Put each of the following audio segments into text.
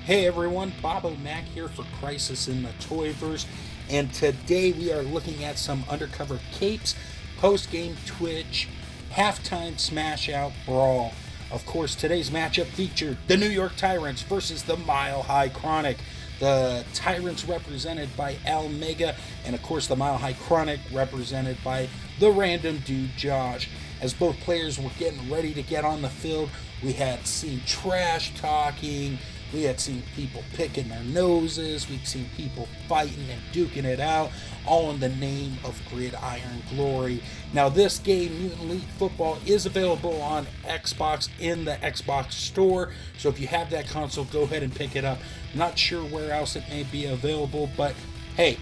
Hey everyone, Bobo Mac here for Crisis in the Toyverse, and today we are looking at some Undercover Capes, post-game Twitch, halftime smash-out brawl. Of course, today's matchup featured the New York Tyrants versus the Mile High Chronic. The Tyrants represented by Almega, and of course the Mile High Chronic represented by the random dude Josh. As both players were getting ready to get on the field, we had seen trash talking, we had seen people picking their noses, we'd seen people fighting and duking it out, all in the name of gridiron glory. Now this game, Mutant League Football, is available on Xbox in the Xbox store, so if you have that console, go ahead and pick it up. Not sure where else it may be available, but hey,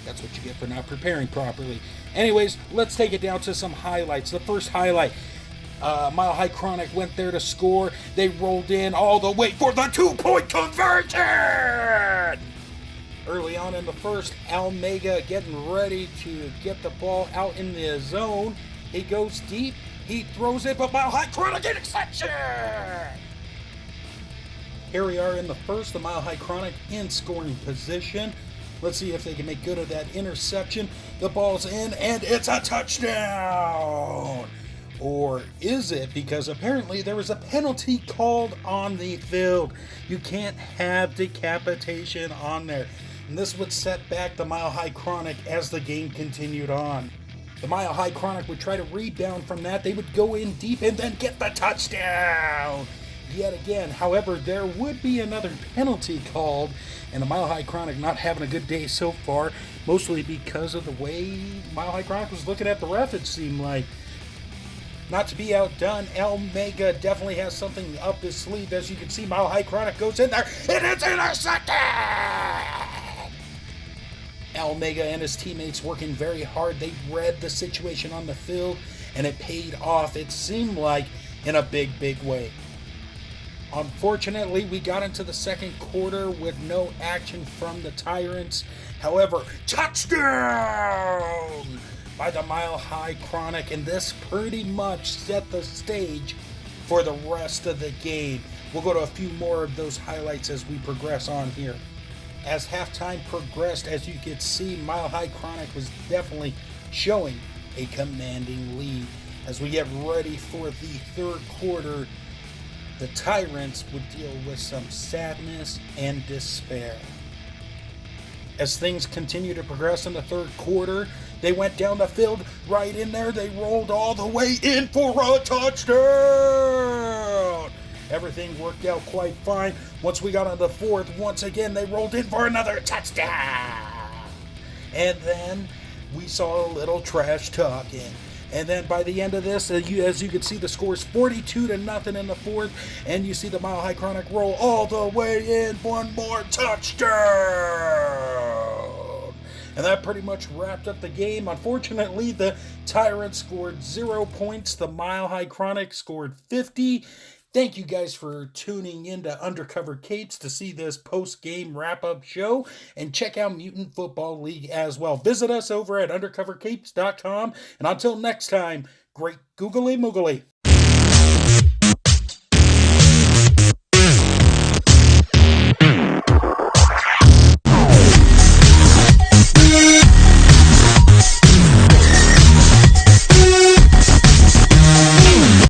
that's what you get for not preparing properly. Anyways, let's take it down to some highlights. The first highlight, Mile High Chronic went there to score. They rolled in all the way for the 2-point conversion! Early on in the first, Almega getting ready to get the ball out in the zone. He goes deep, he throws it, but Mile High Chronic interception! Here we are in the first, the Mile High Chronic in scoring position. Let's see if they can make good of that interception. The ball's in, and it's a touchdown! Or is it? Because apparently there was a penalty called on the field. You can't have decapitation on there. And this would set back the Mile High Chronic as the game continued on. The Mile High Chronic would try to rebound from that. They would go in deep and then get the touchdown yet again. However, there would be another penalty called, and the Mile High Chronic not having a good day so far, mostly because of the way Mile High Chronic was looking at the ref, it seemed like. Not to be outdone, Almega definitely has something up his sleeve. As you can see, Mile High Chronic goes in there, and it's intercepted! Almega and his teammates working very hard. They read the situation on the field, and it paid off, it seemed like, in a big, big way. Unfortunately, we got into the second quarter with no action from the Tyrants. However, touchdown by the Mile High Chronic, and this pretty much set the stage for the rest of the game. We'll go to a few more of those highlights as we progress on here. As halftime progressed, as you could see, Mile High Chronic was definitely showing a commanding lead. As we get ready for the third quarter, the Tyrants would deal with some sadness and despair. As things continue to progress in the third quarter, they went down the field right in there. They rolled all the way in for a touchdown. Everything worked out quite fine. Once we got on the fourth, once again, they rolled in for another touchdown. And then we saw a little trash talking. And then by the end of this, as you can see, the score is 42-0 in the fourth. And you see the Mile High Chronic roll all the way in. One more touchdown. And that pretty much wrapped up the game. Unfortunately, the Tyrants scored 0 points. The Mile High Chronic scored 50. Thank you guys for tuning in to Undercover Capes to see this post-game wrap-up show, and check out Mutant Football League as well. Visit us over at undercovercapes.com, and until next time, great googly moogly.